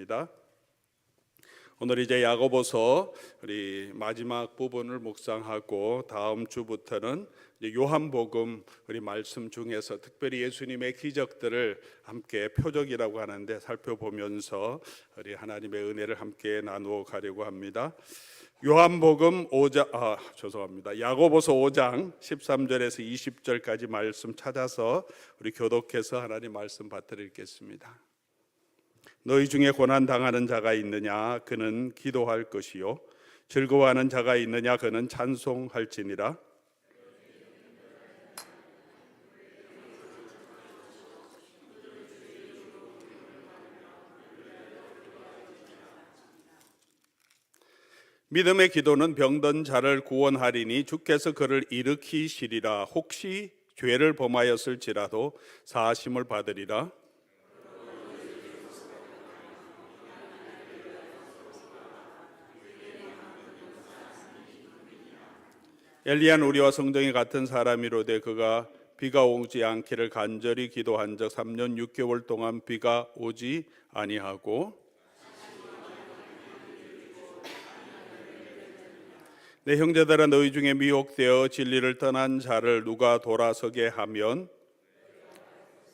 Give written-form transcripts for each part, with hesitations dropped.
하겠습니다. 오늘 이제 야고보서 우리 마지막 부분을 묵상하고 다음 주부터는 요한복음 우리 말씀 중에서 특별히 예수님의 기적들을 함께 표적이라고 하는데 살펴보면서 우리 하나님의 은혜를 함께 나누어 가려고 합니다. 요한복음 5장 야고보서 5장 13절에서 20절까지 말씀 찾아서 우리 교독해서 하나님 말씀 받들어 읽겠습니다. 너희 중에 고난 당하는 자가 있느냐 그는 기도할 것이요 즐거워하는 자가 있느냐 그는 찬송할지니라. 믿음의 기도는 병든 자를 구원하리니 주께서 그를 일으키시리라. 혹시 죄를 범하였을지라도 사하심을 받으리라. 엘리야는 우리와 성정이 같은 사람이로되 그가 비가 오지 않기를 간절히 기도한 적 3년 6개월 동안 비가 오지 아니하고 내 형제들아 너희 중에 미혹되어 진리를 떠난 자를 누가 돌아서게 하면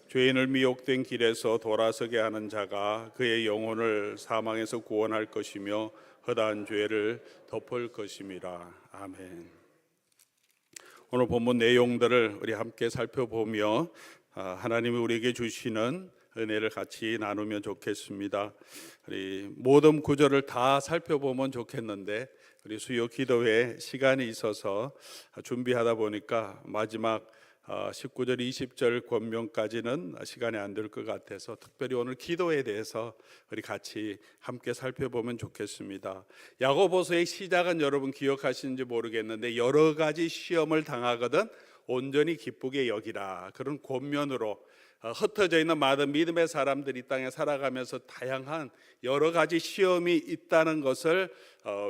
죄인을 미혹된 길에서 돌아서게 하는 자가 그의 영혼을 사망에서 구원할 것이며 허다한 죄를 덮을 것임이라. 아멘. 오늘 본문 내용들을 우리 함께 살펴보며 하나님이 우리에게 주시는 은혜를 같이 나누면 좋겠습니다. 우리 모든 구절을 다 살펴보면 좋겠는데 우리 수요 기도회 시간이 있어서 준비하다 보니까 마지막 19절 20절 권면까지는 시간이 안 될 것 같아서 특별히 오늘 기도에 대해서 우리 같이 함께 살펴보면 좋겠습니다. 야고보서의 시작은 여러분 기억하시는지 모르겠는데 여러 가지 시험을 당하거든 온전히 기쁘게 여기라, 그런 권면으로 흩어져 있는 많은 믿음의 사람들이 이 땅에 살아가면서 다양한 여러 가지 시험이 있다는 것을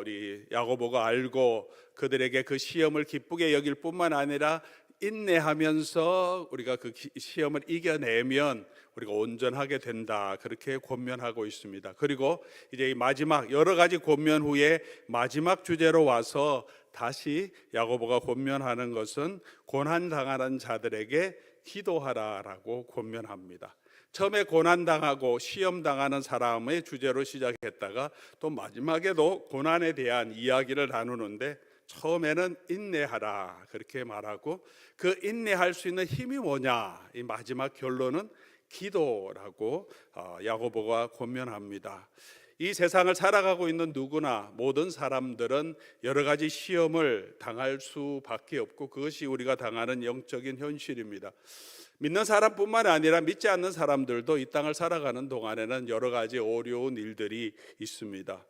우리 야고보가 알고 그들에게 그 시험을 기쁘게 여길 뿐만 아니라 인내하면서 우리가 그 시험을 이겨내면 우리가 온전하게 된다, 그렇게 권면하고 있습니다. 그리고 이제 이 마지막 여러 가지 권면 후에 마지막 주제로 와서 다시 야고보가 권면하는 것은 고난당하는 자들에게 기도하라라고 권면합니다. 처음에 고난당하고 시험당하는 사람의 주제로 시작했다가 또 마지막에도 고난에 대한 이야기를 나누는데 처음에는 인내하라 그렇게 말하고 그 인내할 수 있는 힘이 뭐냐, 이 마지막 결론은 기도라고 야고보가 권면합니다. 이 세상을 살아가고 있는 누구나 모든 사람들은 여러 가지 시험을 당할 수밖에 없고 그것이 우리가 당하는 영적인 현실입니다. 믿는 사람뿐만 아니라 믿지 않는 사람들도 이 땅을 살아가는 동안에는 여러 가지 어려운 일들이 있습니다.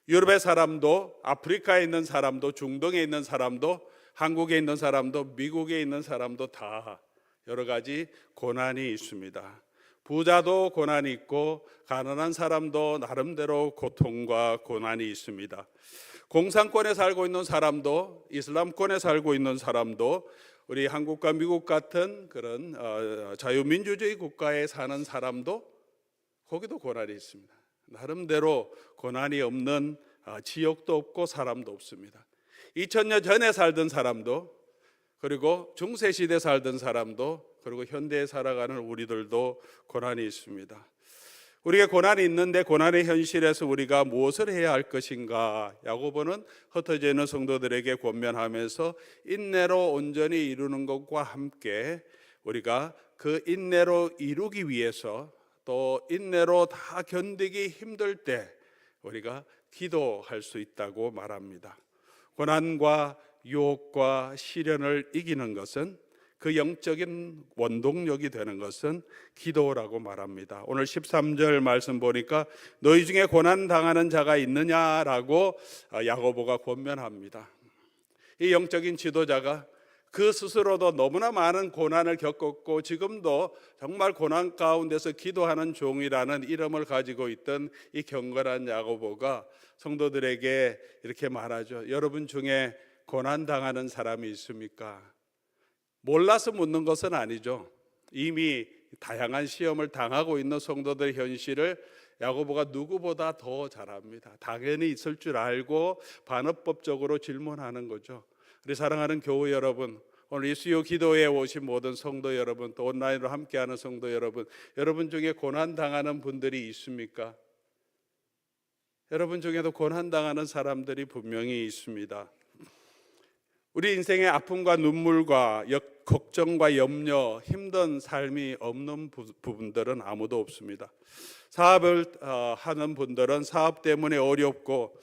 유럽의 사람도, 아프리카에 있는 사람도, 중동에 있는 사람도, 한국에 있는 사람도, 미국에 있는 사람도 다 여러 가지 고난이 있습니다. 부자도 고난이 있고 가난한 사람도 나름대로 고통과 고난이 있습니다. 공산권에 살고 있는 사람도, 이슬람권에 살고 있는 사람도, 우리 한국과 미국 같은 그런 자유민주주의 국가에 사는 사람도 거기도 고난이 있습니다. 나름대로 고난이 없는 지역도 없고 사람도 없습니다. 2000년 전에 살던 사람도, 그리고 중세시대 살던 사람도, 그리고 현대에 살아가는 우리들도 고난이 있습니다. 우리가 고난이 있는데 고난의 현실에서 우리가 무엇을 해야 할 것인가, 야고보는 흩어져 있는 성도들에게 권면하면서 인내로 온전히 이루는 것과 함께 우리가 그 인내로 이루기 위해서 또 인내로 다 견디기 힘들 때 우리가 기도할 수 있다고 말합니다. 고난과 유혹과 시련을 이기는 것은, 그 영적인 원동력이 되는 것은 기도라고 말합니다. 오늘 13절 말씀 보니까 너희 중에 고난 당하는 자가 있느냐라고 야고보가 권면합니다. 이 영적인 지도자가 그 스스로도 너무나 많은 고난을 겪었고 지금도 정말 고난 가운데서 기도하는 종이라는 이름을 가지고 있던 이 경건한 야고보가 성도들에게 이렇게 말하죠. 여러분 중에 고난당하는 사람이 있습니까? 몰라서 묻는 것은 아니죠. 이미 다양한 시험을 당하고 있는 성도들의 현실을 야고보가 누구보다 더 잘합니다. 당연히 있을 줄 알고 반어법적으로 질문하는 거죠. 우리 사랑하는 교우 여러분, 오늘 이 수요 기도회에 오신 모든 성도 여러분, 또 온라인으로 함께하는 성도 여러분, 여러분 중에 고난당하는 분들이 있습니까? 여러분 중에도 고난당하는 사람들이 분명히 있습니다. 우리 인생의 아픔과 눈물과 걱정과 염려, 힘든 삶이 없는 부분들은 아무도 없습니다. 사업을 하는 분들은 사업 때문에 어렵고,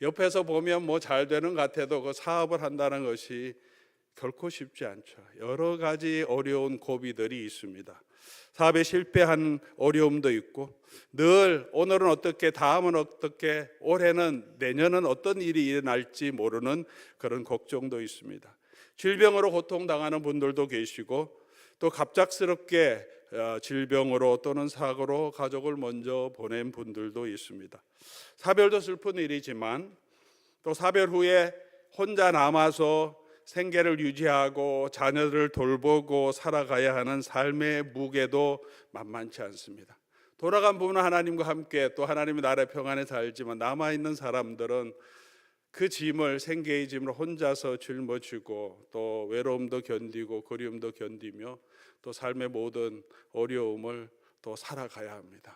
옆에서 보면 뭐 잘 되는 것 같아도 그 사업을 한다는 것이 결코 쉽지 않죠. 여러 가지 어려운 고비들이 있습니다. 사업에 실패한 어려움도 있고, 늘 오늘은 어떻게, 다음은 어떻게, 올해는, 내년은 어떤 일이 일어날지 모르는 그런 걱정도 있습니다. 질병으로 고통당하는 분들도 계시고, 또 갑작스럽게 질병으로 또는 사고로 가족을 먼저 보낸 분들도 있습니다. 사별도 슬픈 일이지만 또 사별 후에 혼자 남아서 생계를 유지하고 자녀들을 돌보고 살아가야 하는 삶의 무게도 만만치 않습니다. 돌아간 분은 하나님과 함께 또 하나님의 나라의 평안에 살지만, 남아있는 사람들은 그 짐을, 생계의 짐을 혼자서 짊어지고 또 외로움도 견디고 그리움도 견디며 또 삶의 모든 어려움을 또 살아가야 합니다.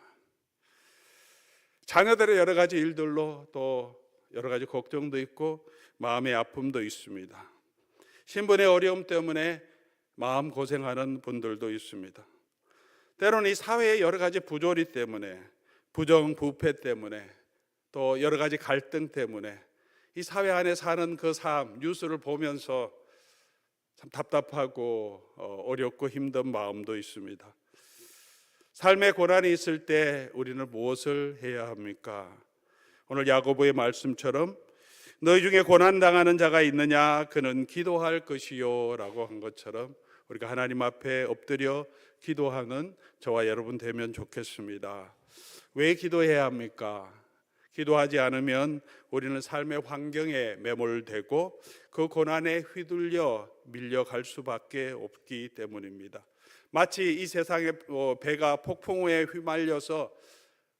자녀들의 여러 가지 일들로 또 여러 가지 걱정도 있고 마음의 아픔도 있습니다. 신분의 어려움 때문에 마음 고생하는 분들도 있습니다. 때로는 이 사회의 여러 가지 부조리 때문에, 부정부패 때문에, 또 여러 가지 갈등 때문에 이 사회 안에 사는 그 삶, 뉴스를 보면서 참 답답하고 어렵고 힘든 마음도 있습니다. 삶의 고난이 있을 때 우리는 무엇을 해야 합니까? 오늘 야고보의 말씀처럼 너희 중에 고난당하는 자가 있느냐? 그는 기도할 것이요 라고 한 것처럼 우리가 하나님 앞에 엎드려 기도하는 저와 여러분 되면 좋겠습니다. 왜 기도해야 합니까? 기도하지 않으면 우리는 삶의 환경에 매몰되고 그 고난에 휘둘려 밀려갈 수밖에 없기 때문입니다. 마치 이 세상의 배가 폭풍우에 휘말려서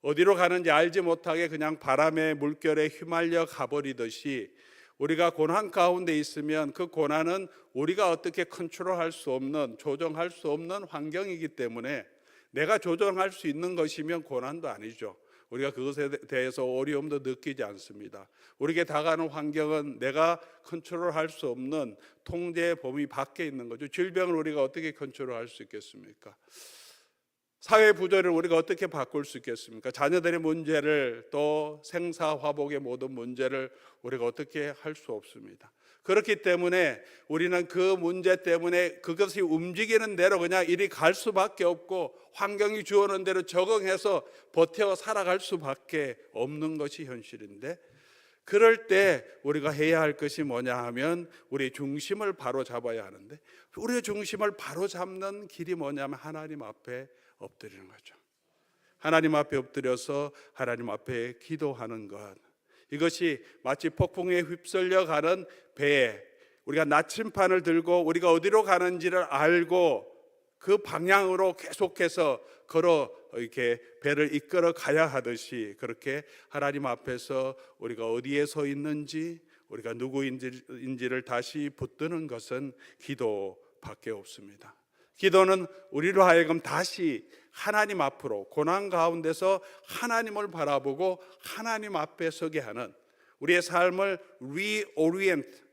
어디로 가는지 알지 못하게 그냥 바람의 물결에 휘말려 가버리듯이, 우리가 고난 가운데 있으면 그 고난은 우리가 어떻게 컨트롤할 수 없는, 조정할 수 없는 환경이기 때문에, 내가 조정할 수 있는 것이면 고난도 아니죠. 우리가 그것에 대해서 어려움도 느끼지 않습니다. 우리에게 다가가는 환경은 내가 컨트롤할 수 없는 통제의 범위 밖에 있는 거죠. 질병을 우리가 어떻게 컨트롤할 수 있겠습니까? 사회 부조리를 우리가 어떻게 바꿀 수 있겠습니까? 자녀들의 문제를, 또 생사화복의 모든 문제를 우리가 어떻게 할 수 없습니다. 그렇기 때문에 우리는 그 문제 때문에 그것이 움직이는 대로 그냥 이리 갈 수밖에 없고, 환경이 주어놓은 대로 적응해서 버텨 살아갈 수밖에 없는 것이 현실인데, 그럴 때 우리가 해야 할 것이 뭐냐 하면 우리의 중심을 바로 잡아야 하는데, 우리의 중심을 바로 잡는 길이 뭐냐면 하나님 앞에 엎드리는 거죠. 하나님 앞에 엎드려서 하나님 앞에 기도하는 것, 이것이 마치 폭풍에 휩쓸려 가는 배에 우리가 나침판을 들고 우리가 어디로 가는지를 알고 그 방향으로 계속해서 걸어 이렇게 배를 이끌어 가야 하듯이, 그렇게 하나님 앞에서 우리가 어디에 서 있는지, 우리가 누구인지를 다시 붙드는 것은 기도밖에 없습니다. 기도는 우리로 하여금 다시 하나님 앞으로, 고난 가운데서 하나님을 바라보고 하나님 앞에 서게 하는, 우리의 삶을 reorient,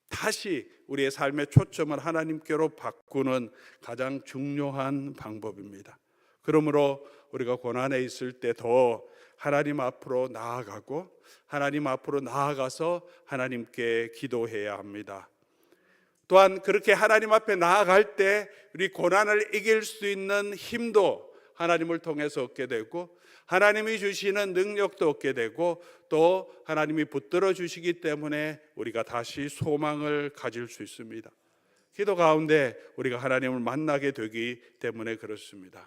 다시 우리의 삶의 초점을 하나님께로 바꾸는 가장 중요한 방법입니다. 그러므로 우리가 고난에 있을 때 더 하나님 앞으로 나아가고, 하나님 앞으로 나아가서 하나님께 기도해야 합니다. 또한 그렇게 하나님 앞에 나아갈 때 우리 고난을 이길 수 있는 힘도 하나님을 통해서 얻게 되고, 하나님이 주시는 능력도 얻게 되고, 또 하나님이 붙들어 주시기 때문에 우리가 다시 소망을 가질 수 있습니다. 기도 가운데 우리가 하나님을 만나게 되기 때문에 그렇습니다.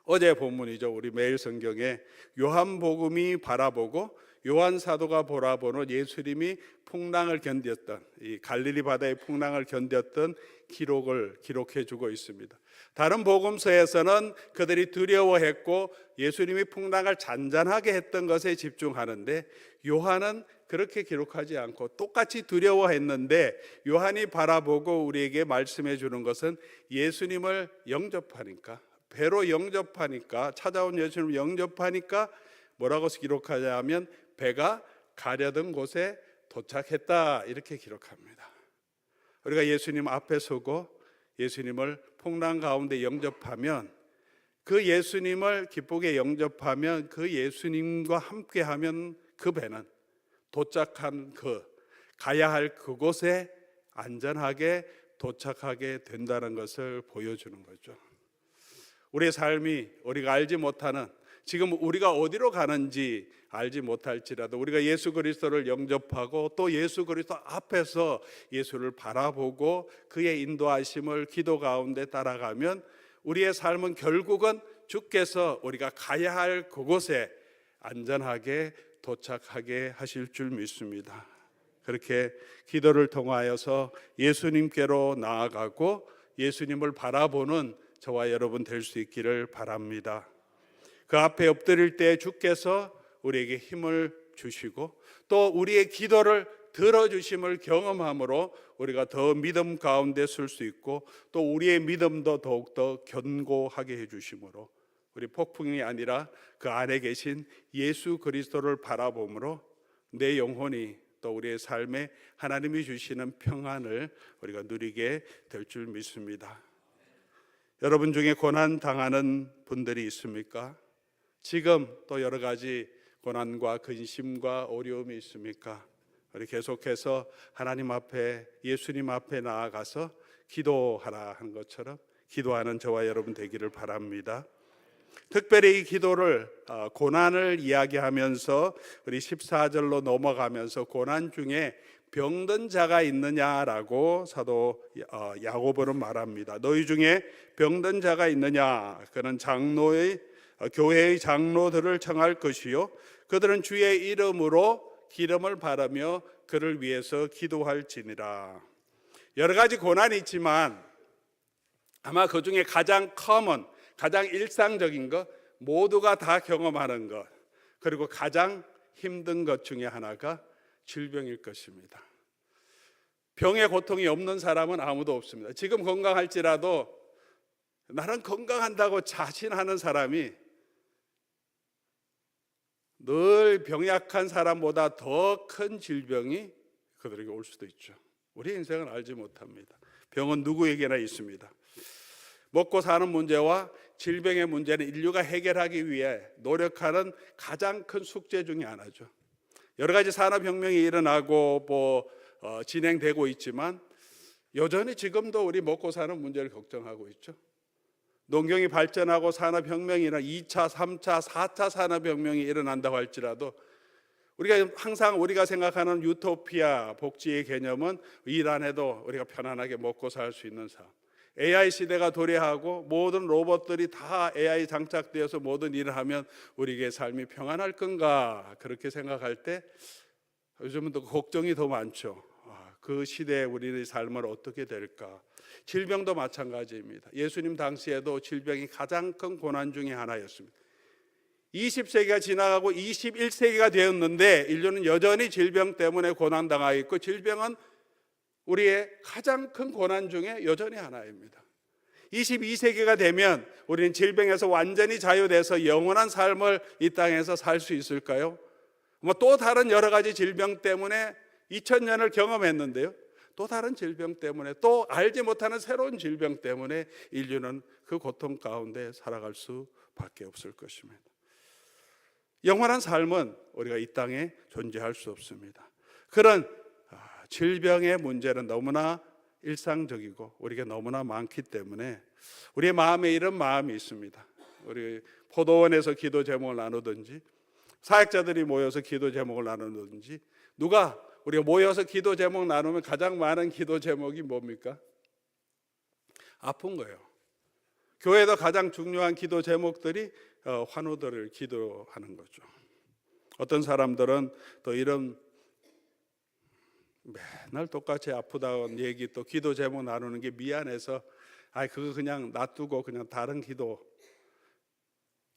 어제 본문이죠. 우리 매일 성경에 요한복음이 바라보고 요한 사도가 보라보는 예수님이 풍랑을 견뎠던, 이 갈릴리 바다의 풍랑을 견뎠던 기록을 기록해 주고 있습니다. 다른 복음서에서는 그들이 두려워했고 예수님이 풍랑을 잔잔하게 했던 것에 집중하는데, 요한은 그렇게 기록하지 않고 똑같이 두려워했는데, 요한이 바라보고 우리에게 말씀해 주는 것은 예수님을 영접하니까, 배로 영접하니까, 찾아온 예수님을 영접하니까 뭐라고 기록하냐면 배가 가려던 곳에 도착했다, 이렇게 기록합니다. 우리가 예수님 앞에 서고 예수님을 풍랑 가운데 영접하면, 그 예수님을 기쁘게 영접하면, 그 예수님과 함께하면 그 배는 도착한 가야 할 그곳에 안전하게 도착하게 된다는 것을 보여주는 거죠. 우리의 삶이 우리가 알지 못하는, 지금 우리가 어디로 가는지 알지 못할지라도 우리가 예수 그리스도를 영접하고 또 예수 그리스도 앞에서 예수를 바라보고 그의 인도하심을 기도 가운데 따라가면 우리의 삶은 결국은 주께서 우리가 가야 할 그곳에 안전하게 도착하게 하실 줄 믿습니다. 그렇게 기도를 통하여서 예수님께로 나아가고 예수님을 바라보는 저와 여러분 될 수 있기를 바랍니다. 그 앞에 엎드릴 때 주께서 우리에게 힘을 주시고 또 우리의 기도를 들어주심을 경험함으로 우리가 더 믿음 가운데 설 수 있고 또 우리의 믿음도 더욱더 견고하게 해주심으로 우리 폭풍이 아니라 그 안에 계신 예수 그리스도를 바라봄으로 내 영혼이 또 우리의 삶에 하나님이 주시는 평안을 우리가 누리게 될 줄 믿습니다. 여러분 중에 고난 당하는 분들이 있습니까? 지금 또 여러 가지 고난과 근심과 어려움이 있습니까? 우리 계속해서 하나님 앞에, 예수님 앞에 나아가서 기도하라 한 것처럼 기도하는 저와 여러분 되기를 바랍니다. 특별히 이 기도를 고난을 이야기하면서 우리 14절로 넘어가면서 고난 중에 병든 자가 있느냐라고 사도 야고보는 말합니다. 너희 중에 병든 자가 있느냐? 그는 교회의 장로들을 청할 것이요 그들은 주의 이름으로 기름을 바르며 그를 위해서 기도할지니라. 여러 가지 고난이 있지만 아마 그 중에 가장 가장 일상적인 것, 모두가 다 경험하는 것, 그리고 가장 힘든 것 중에 하나가 질병일 것입니다. 병의 고통이 없는 사람은 아무도 없습니다. 지금 건강할지라도 나는 건강한다고 자신하는 사람이 늘 병약한 사람보다 더 큰 질병이 그들에게 올 수도 있죠. 우리 인생은 알지 못합니다. 병은 누구에게나 있습니다. 먹고 사는 문제와 질병의 문제는 인류가 해결하기 위해 노력하는 가장 큰 숙제 중에 하나죠. 여러 가지 산업혁명이 일어나고 진행되고 있지만 여전히 지금도 우리 먹고 사는 문제를 걱정하고 있죠. 농경이 발전하고 산업혁명이나 2차, 3차, 4차 산업혁명이 일어난다고 할지라도 우리가 생각하는 유토피아 복지의 개념은 일 안 해도 우리가 편안하게 먹고 살 수 있는 삶. AI 시대가 도래하고 모든 로봇들이 다 AI 장착되어서 모든 일을 하면 우리의 삶이 평안할 건가 그렇게 생각할 때 요즘은 또 걱정이 더 많죠. 그 시대에 우리의 삶은 어떻게 될까? 질병도 마찬가지입니다. 예수님 당시에도 질병이 가장 큰 고난 중에 하나였습니다. 20세기가 지나가고 21세기가 되었는데 인류는 여전히 질병 때문에 고난당하고 있고 질병은 우리의 가장 큰 고난 중에 여전히 하나입니다. 22세기가 되면 우리는 질병에서 완전히 자유돼서 영원한 삶을 이 땅에서 살 수 있을까요? 또 다른 여러 가지 질병 때문에 2000년을 경험했는데요. 또 다른 질병 때문에 또 알지 못하는 새로운 질병 때문에 인류는 그 고통 가운데 살아갈 수밖에 없을 것입니다. 영원한 삶은 우리가 이 땅에 존재할 수 없습니다. 그런 질병의 문제는 너무나 일상적이고 우리가 너무나 많기 때문에 우리의 마음에 이런 마음이 있습니다. 우리 포도원에서 기도 제목을 나누든지 사역자들이 모여서 기도 제목을 나누든지 우리가 모여서 기도 제목 나누면 가장 많은 기도 제목이 뭡니까? 아픈 거예요. 교회도 가장 중요한 기도 제목들이 환우들을 기도하는 거죠. 어떤 사람들은 또 이런 맨날 똑같이 아프다는 얘기, 또 기도 제목 나누는 게 미안해서 그거 그냥 놔두고 그냥 다른 기도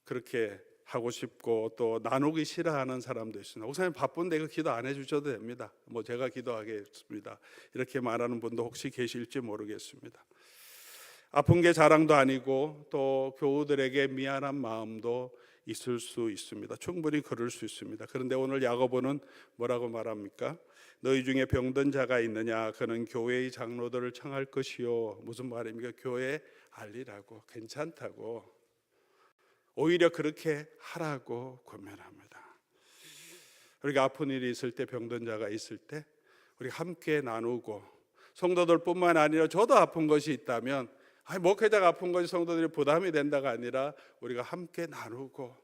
그렇게 하고 싶고, 또 나누기 싫어하는 사람도 있습니다. 목사님 바쁜데 이거 기도 안 해주셔도 됩니다. 뭐 제가 기도하겠습니다. 이렇게 말하는 분도 혹시 계실지 모르겠습니다. 아픈 게 자랑도 아니고 또 교우들에게 미안한 마음도 있을 수 있습니다. 충분히 그럴 수 있습니다. 그런데 오늘 야고보는 뭐라고 말합니까? 너희 중에 병든 자가 있느냐? 그는 교회의 장로들을 청할 것이요. 무슨 말입니까? 교회에 알리라고, 괜찮다고, 오히려 그렇게 하라고 권면합니다. 우리가 아픈 일이 있을 때, 병든 자가 있을 때 우리 함께 나누고, 성도들뿐만 아니라 저도 아픈 것이 있다면 목회자가 아픈 것이 성도들이 부담이 된다가 아니라 우리가 함께 나누고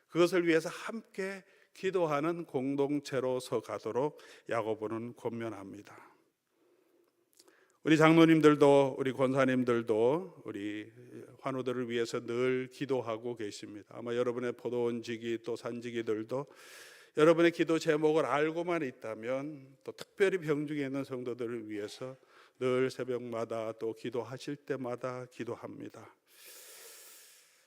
그것을 위해서 함께 기도하는 공동체로 서 가도록 야고보는 권면합니다. 우리 장로님들도, 우리 권사님들도 우리 환우들을 위해서 늘 기도하고 계십니다. 아마 여러분의 포도원지기 또 산지기들도 여러분의 기도 제목을 알고만 있다면 또 특별히 병중에 있는 성도들을 위해서 늘 새벽마다 또 기도하실 때마다 기도합니다.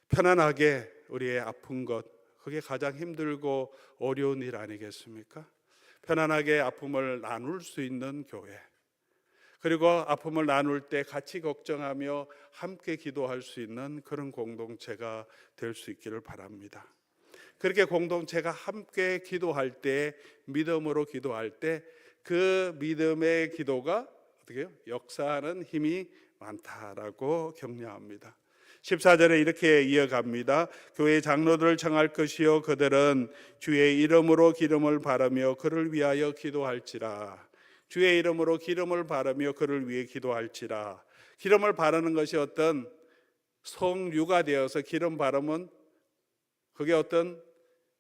편안하게 우리의 아픈 것, 그게 가장 힘들고 어려운 일 아니겠습니까? 편안하게 아픔을 나눌 수 있는 교회, 그리고 아픔을 나눌 때 같이 걱정하며 함께 기도할 수 있는 그런 공동체가 될 수 있기를 바랍니다. 그렇게 공동체가 함께 기도할 때, 믿음으로 기도할 때 그 믿음의 기도가 어떻게 해요? 역사하는 힘이 많다라고 격려합니다. 14절에 이렇게 이어갑니다. 교회 장로들을 청할 것이요 그들은 주의 이름으로 기름을 바르며 그를 위하여 기도할지라. 주의 이름으로 기름을 바르며 그를 위해 기도할지라. 기름을 바르는 것이 어떤 성류가 되어서, 기름 바르면 그게 어떤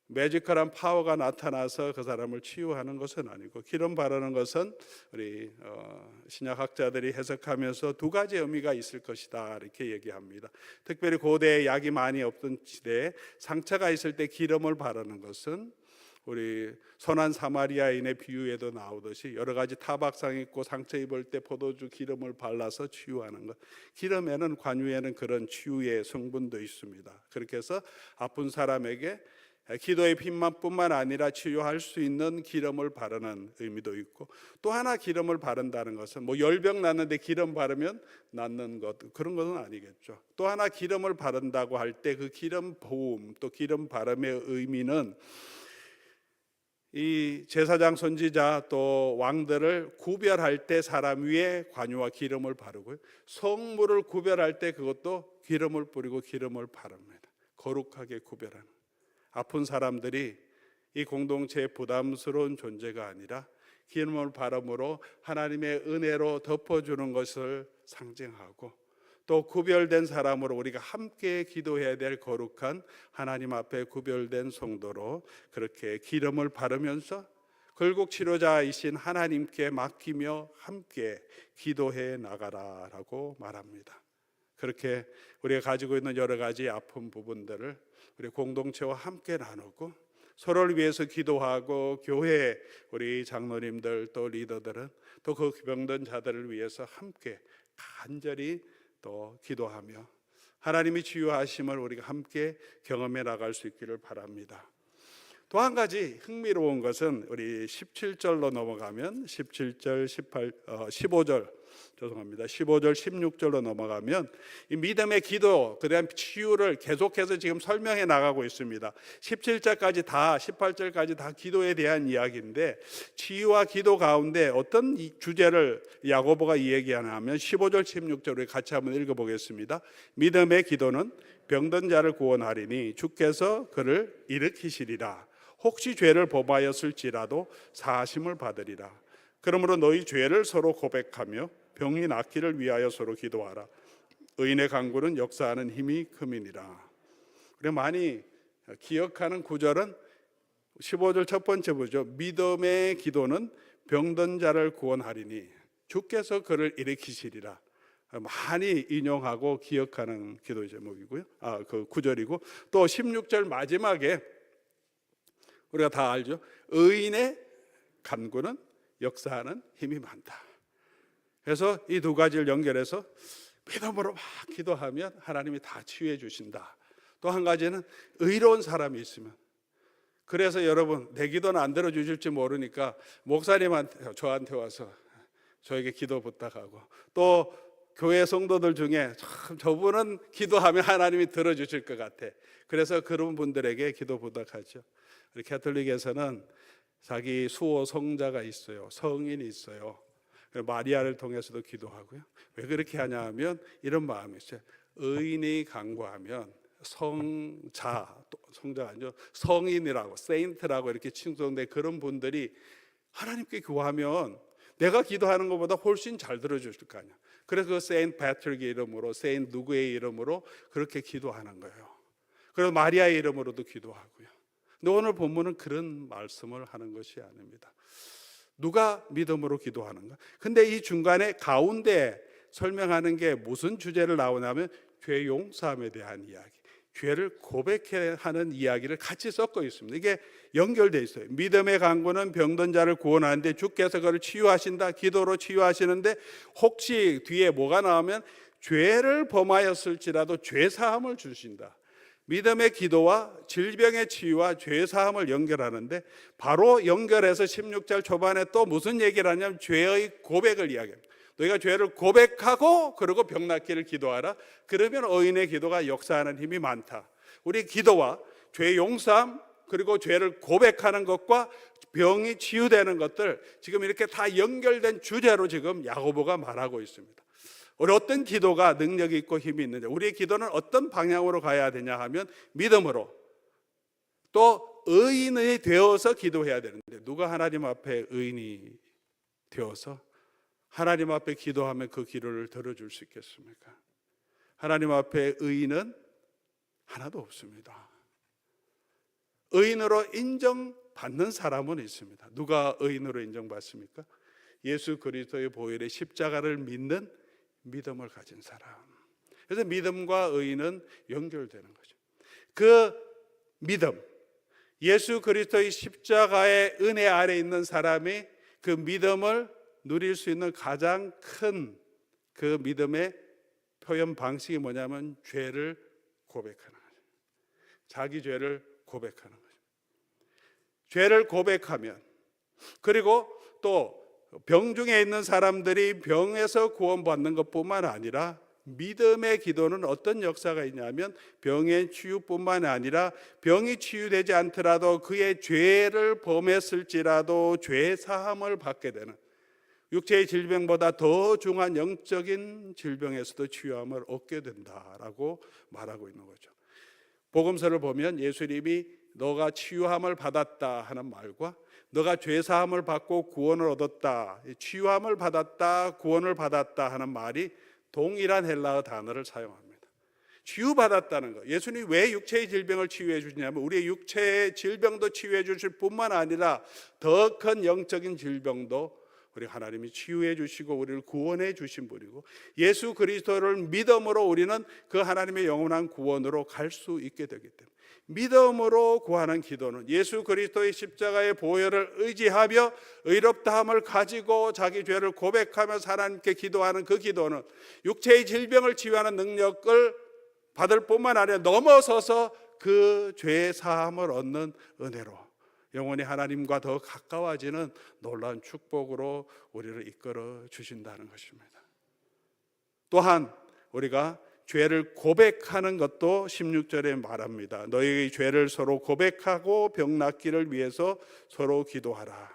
매지컬한 파워가 나타나서 그 사람을 치유하는 것은 아니고, 기름 바르는 것은 우리 신약학자들이 해석하면서 두 가지 의미가 있을 것이다 이렇게 얘기합니다. 특별히 고대에 약이 많이 없던 시대에 상처가 있을 때 기름을 바르는 것은 우리 선한 사마리아인의 비유에도 나오듯이 여러 가지 타박상 있고 상처 입을 때 포도주 기름을 발라서 치유하는 것, 기름에는, 관유에는 그런 치유의 성분도 있습니다. 그렇게 해서 아픈 사람에게 기도의 핏만뿐만 아니라 치유할 수 있는 기름을 바르는 의미도 있고, 또 하나 기름을 바른다는 것은 뭐 열병 났는데 기름 바르면 낫는 것, 그런 것은 아니겠죠. 또 하나 기름을 바른다고 할 때 그 기름 부음, 또 기름 바름의 의미는 이 제사장, 선지자, 또 왕들을 구별할 때 사람 위에 관유와 기름을 바르고요, 성물을 구별할 때 그것도 기름을 뿌리고 기름을 바릅니다. 거룩하게 구별하는, 아픈 사람들이 이 공동체의 부담스러운 존재가 아니라 기름을 바름으로 하나님의 은혜로 덮어주는 것을 상징하고, 또 구별된 사람으로 우리가 함께 기도해야 될 거룩한 하나님 앞에 구별된 성도로 그렇게 기름을 바르면서 결국 치료자이신 하나님께 맡기며 함께 기도해 나가라라고 말합니다. 그렇게 우리가 가지고 있는 여러 가지 아픈 부분들을 우리 공동체와 함께 나누고 서로를 위해서 기도하고, 교회 우리 장로님들 또 리더들은 또 그 병든 자들을 위해서 함께 간절히 또 기도하며 하나님이 치유하심을 우리가 함께 경험해 나갈 수 있기를 바랍니다. 또 한 가지 흥미로운 것은 우리 17절로 넘어가면 17절, 15절, 16절로 넘어가면 이 믿음의 기도, 그다음 치유를 계속해서 지금 설명해 나가고 있습니다. 17절까지 다, 18절까지 다 기도에 대한 이야기인데, 치유와 기도 가운데 어떤 주제를 야고보가 이야기하냐 하면 15절, 16절 우리 같이 한번 읽어보겠습니다. 믿음의 기도는 병든 자를 구원하리니 주께서 그를 일으키시리라. 혹시 죄를 범하였을지라도 사하심을 받으리라. 그러므로 너희 죄를 서로 고백하며 병이 낫기를 위하여 서로 기도하라. 의인의 간구는 역사하는 힘이 큼이니라. 우리가 많이 기억하는 구절은 15절 첫 번째 보죠. 믿음의 기도는 병든 자를 구원하리니 주께서 그를 일으키시리라. 많이 인용하고 기억하는 기도 제목이고요. 그 구절이고, 또 16절 마지막에 우리가 다 알죠. 의인의 간구는 역사하는 힘이 많다. 그래서 이 두 가지를 연결해서 믿음으로 막 기도하면 하나님이 다 치유해 주신다. 또 한 가지는 의로운 사람이 있으면, 그래서 여러분 내 기도는 안 들어주실지 모르니까 목사님한테 저한테 와서 저에게 기도 부탁하고, 또 교회 성도들 중에 참 저분은 기도하면 하나님이 들어주실 것 같아. 그래서 그런 분들에게 기도 부탁하죠. 우리 캐톨릭에서는 자기 수호 성자가 있어요. 성인이 있어요. 마리아를 통해서도 기도하고요. 왜 그렇게 하냐 하면 이런 마음이 있어요. 의인이 간구하면 성자가 아니죠, 성인이라고, 세인트라고 이렇게 칭송돼. 그런 분들이 하나님께 구하면 내가 기도하는 것보다 훨씬 잘 들어주실 거 아니야. 그래서 그 세인트 패트릭의 이름으로, 세인트 누구의 이름으로 그렇게 기도하는 거예요. 그리고 마리아의 이름으로도 기도하고요. 근데 오늘 본문은 그런 말씀을 하는 것이 아닙니다. 누가 믿음으로 기도하는가? 근데 이 중간에 가운데 설명하는 게 무슨 주제를 나오냐면 죄 용서함에 대한 이야기, 죄를 고백해야 하는 이야기를 같이 섞어 있습니다. 이게 연결되어 있어요. 믿음의 간구는 병든 자를 구원하는데 주께서 그를 치유하신다. 기도로 치유하시는데 혹시 뒤에 뭐가 나오면 죄를 범하였을지라도 죄 사함을 주신다. 믿음의 기도와 질병의 치유와 죄 사함을 연결하는데, 바로 연결해서 16절 초반에 또 무슨 얘기를 하냐면 죄의 고백을 이야기합니다. 너희가 죄를 고백하고 그리고 병 낫기를 기도하라. 그러면 의인의 기도가 역사하는 힘이 많다. 우리 기도와 죄 용서함, 그리고 죄를 고백하는 것과 병이 치유되는 것들, 지금 이렇게 다 연결된 주제로 지금 야고보가 말하고 있습니다. 우리 어떤 기도가 능력이 있고 힘이 있느냐, 우리의 기도는 어떤 방향으로 가야 되냐 하면 믿음으로, 또 의인이 되어서 기도해야 되는데, 누가 하나님 앞에 의인이 되어서 하나님 앞에 기도하면 그 기도를 들어줄 수 있겠습니까? 하나님 앞에 의인은 하나도 없습니다. 의인으로 인정받는 사람은 있습니다. 누가 의인으로 인정받습니까? 예수 그리스도의 보혈의 십자가를 믿는 믿음을 가진 사람. 그래서 믿음과 의인은 연결되는 거죠. 그 믿음, 예수 그리스도의 십자가의 은혜 아래 있는 사람이 그 믿음을 누릴 수 있는 가장 큰 그 믿음의 표현 방식이 뭐냐면 죄를 고백하는 거죠. 자기 죄를 고백하는 거죠. 죄를 고백하면, 그리고 또 병중에 있는 사람들이 병에서 구원받는 것뿐만 아니라 믿음의 기도는 어떤 역사가 있냐면 병의 치유뿐만 아니라 병이 치유되지 않더라도 그의 죄를 범했을지라도 죄 사함을 받게 되는, 육체의 질병보다 더 중한 영적인 질병에서도 치유함을 얻게 된다라고 말하고 있는 거죠. 복음서를 보면 예수님이 너가 치유함을 받았다 하는 말과 너가 죄사함을 받고 구원을 얻었다, 치유함을 받았다, 구원을 받았다 하는 말이 동일한 헬라어 단어를 사용합니다. 치유받았다는 것, 예수님이 왜 육체의 질병을 치유해 주시냐면 우리의 육체의 질병도 치유해 주실 뿐만 아니라 더 큰 영적인 질병도 우리 하나님이 치유해 주시고 우리를 구원해 주신 분이고, 예수 그리스도를 믿음으로 우리는 그 하나님의 영원한 구원으로 갈 수 있게 되기 때문에 믿음으로 구하는 기도는 예수 그리스도의 십자가의 보혈을 의지하며 의롭다함을 가지고 자기 죄를 고백하면서 하나님께 기도하는 그 기도는 육체의 질병을 치유하는 능력을 받을 뿐만 아니라 넘어서서 그 죄 사함을 얻는 은혜로 영원히 하나님과 더 가까워지는 놀라운 축복으로 우리를 이끌어 주신다는 것입니다. 또한 우리가 죄를 고백하는 것도 16절에 말합니다. 너희의 죄를 서로 고백하고 병 낫기를 위해서 서로 기도하라.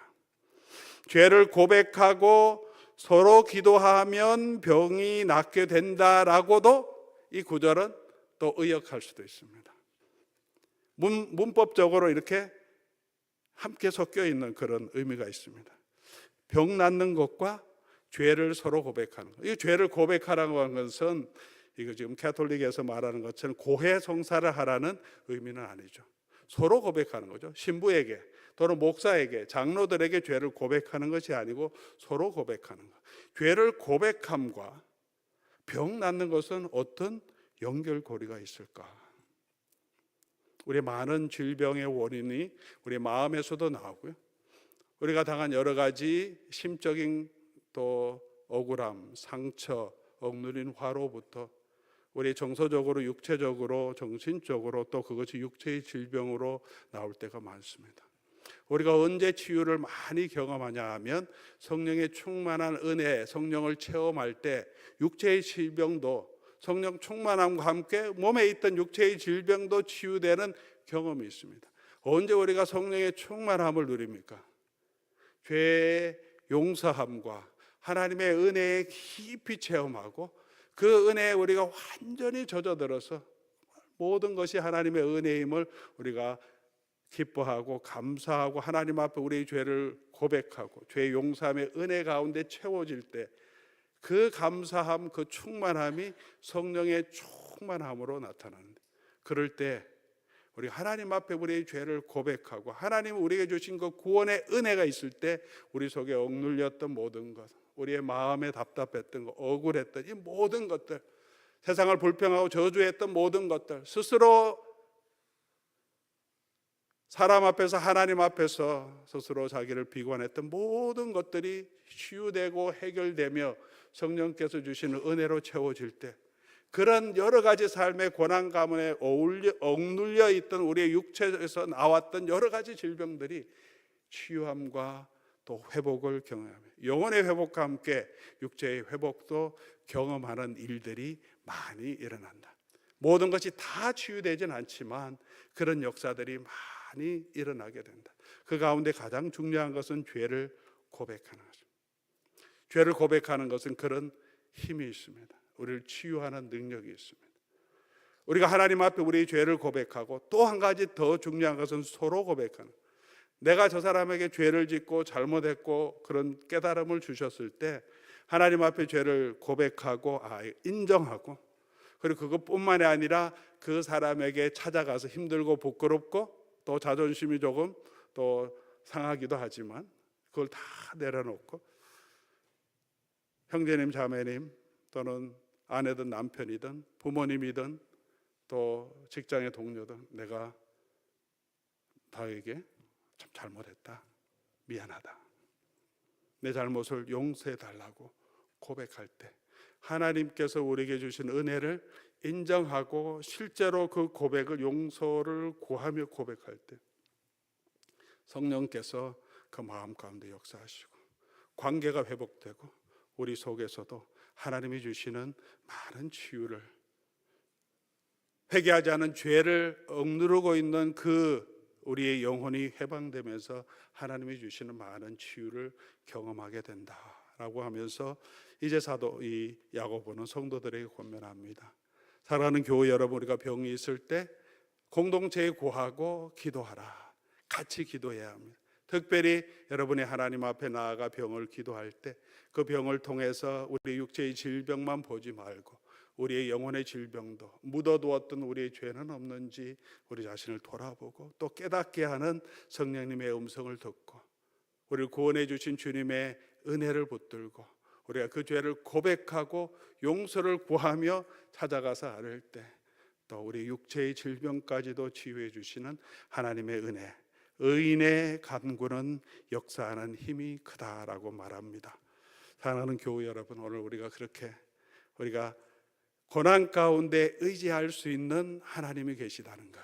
죄를 고백하고 서로 기도하면 병이 낫게 된다라고도 이 구절은 또 의역할 수도 있습니다. 문법적으로 이렇게 함께 섞여 있는 그런 의미가 있습니다. 병 낫는 것과 죄를 서로 고백하는 것. 이 죄를 고백하라고 하는 것은 이거 지금 캐톨릭에서 말하는 것처럼 고해 성사를 하라는 의미는 아니죠. 서로 고백하는 거죠. 신부에게 또는 목사에게, 장로들에게 죄를 고백하는 것이 아니고 서로 고백하는 것. 죄를 고백함과 병 낫는 것은 어떤 연결고리가 있을까? 우리 많은 질병의 원인이 우리 마음에서도 나오고요. 우리가 당한 여러 가지 심적인 또 억울함, 상처, 억누린 화로부터 우리 정서적으로, 육체적으로, 정신적으로 또 그것이 육체의 질병으로 나올 때가 많습니다. 우리가 언제 치유를 많이 경험하냐 하면 성령의 충만한 은혜, 성령을 체험할 때 육체의 질병도 성령 충만함과 함께 몸에 있던 육체의 질병도 치유되는 경험이 있습니다. 언제 우리가 성령의 충만함을 누립니까? 죄의 용서함과 하나님의 은혜에 깊이 체험하고 그 은혜에 우리가 완전히 젖어들어서 모든 것이 하나님의 은혜임을 우리가 기뻐하고 감사하고 하나님 앞에 우리의 죄를 고백하고 죄 용서함의 은혜 가운데 채워질 때 그 감사함, 그 충만함이 성령의 충만함으로 나타나는데, 그럴 때 우리 하나님 앞에 우리의 죄를 고백하고 하나님 우리에게 주신 그 구원의 은혜가 있을 때 우리 속에 억눌렸던 모든 것, 우리의 마음에 답답했던 것, 억울했던 이 모든 것들, 세상을 불평하고 저주했던 모든 것들, 스스로 사람 앞에서 하나님 앞에서 스스로 자기를 비관했던 모든 것들이 치유되고 해결되며 성령께서 주시는 은혜로 채워질 때 그런 여러 가지 삶의 고난 가문에 억눌려 있던 우리의 육체에서 나왔던 여러 가지 질병들이 치유함과 또 회복을 경험하며 영혼의 회복과 함께 육체의 회복도 경험하는 일들이 많이 일어난다. 모든 것이 다 치유되진 않지만 그런 역사들이 많이 일어나게 된다. 그 가운데 가장 중요한 것은 죄를 고백하는 것입니다. 죄를 고백하는 것은 그런 힘이 있습니다. 우리를 치유하는 능력이 있습니다. 우리가 하나님 앞에 우리의 죄를 고백하고 또 한 가지 더 중요한 것은 서로 고백하는, 내가 저 사람에게 죄를 짓고 잘못했고 그런 깨달음을 주셨을 때 하나님 앞에 죄를 고백하고 인정하고, 그리고 그것뿐만이 아니라 그 사람에게 찾아가서 힘들고 부끄럽고 또 자존심이 조금 또 상하기도 하지만 그걸 다 내려놓고 형제님, 자매님 또는 아내든 남편이든 부모님이든 또 직장의 동료든 내가 나에게 참 잘못했다, 미안하다, 내 잘못을 용서해 달라고 고백할 때 하나님께서 우리에게 주신 은혜를 인정하고 실제로 그 고백을, 용서를 구하며 고백할 때 성령께서 그 마음 가운데 역사하시고 관계가 회복되고 우리 속에서도 하나님이 주시는 많은 치유를, 회개하지 않은 죄를 억누르고 있는 그 우리의 영혼이 해방되면서 하나님이 주시는 많은 치유를 경험하게 된다라고 하면서 이제 사도 이 야고보는 성도들에게 권면합니다. 사랑하는 교회 여러분, 우리가 병이 있을 때 공동체에 구하고 기도하라. 같이 기도해야 합니다. 특별히 여러분이 하나님 앞에 나아가 병을 기도할 때 그 병을 통해서 우리 육체의 질병만 보지 말고 우리의 영혼의 질병도, 묻어두었던 우리의 죄는 없는지 우리 자신을 돌아보고 또 깨닫게 하는 성령님의 음성을 듣고 우리를 구원해 주신 주님의 은혜를 붙들고 우리가 그 죄를 고백하고 용서를 구하며 찾아가서 아뢰 때 또 우리 육체의 질병까지도 치유해 주시는 하나님의 은혜, 의인의 간구는 역사하는 힘이 크다라고 말합니다. 사랑하는 교회 여러분, 오늘 우리가 그렇게 우리가 고난 가운데 의지할 수 있는 하나님이 계시다는 것,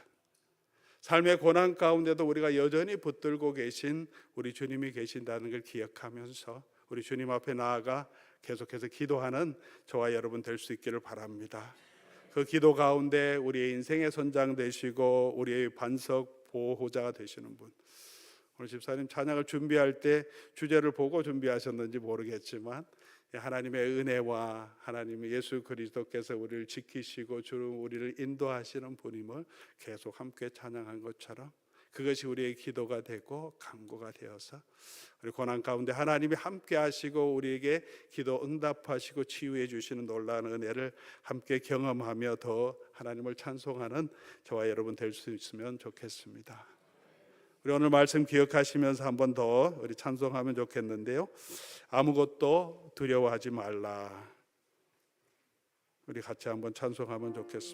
삶의 고난 가운데도 우리가 여전히 붙들고 계신 우리 주님이 계신다는 걸 기억하면서 우리 주님 앞에 나아가 계속해서 기도하는 저와 여러분 될 수 있기를 바랍니다. 그 기도 가운데 우리의 인생의 선장 되시고 우리의 반석 보호자가 되시는 분, 오늘 집사님 찬양을 준비할 때 주제를 보고 준비하셨는지 모르겠지만 하나님의 은혜와 하나님의 예수 그리스도께서 우리를 지키시고 주로 우리를 인도하시는 분임을 계속 함께 찬양한 것처럼 그것이 우리의 기도가 되고 간구가 되어서 우리 고난 가운데 하나님이 함께 하시고 우리에게 기도 응답하시고 치유해 주시는 놀라운 은혜를 함께 경험하며 더 하나님을 찬송하는 저와 여러분 될 수 있으면 좋겠습니다. 우리 오늘 말씀 기억하시면서 한 번 더 우리 찬송하면 좋겠는데요. 아무것도 두려워하지 말라. 우리 같이 한번 찬송하면 좋겠습니다.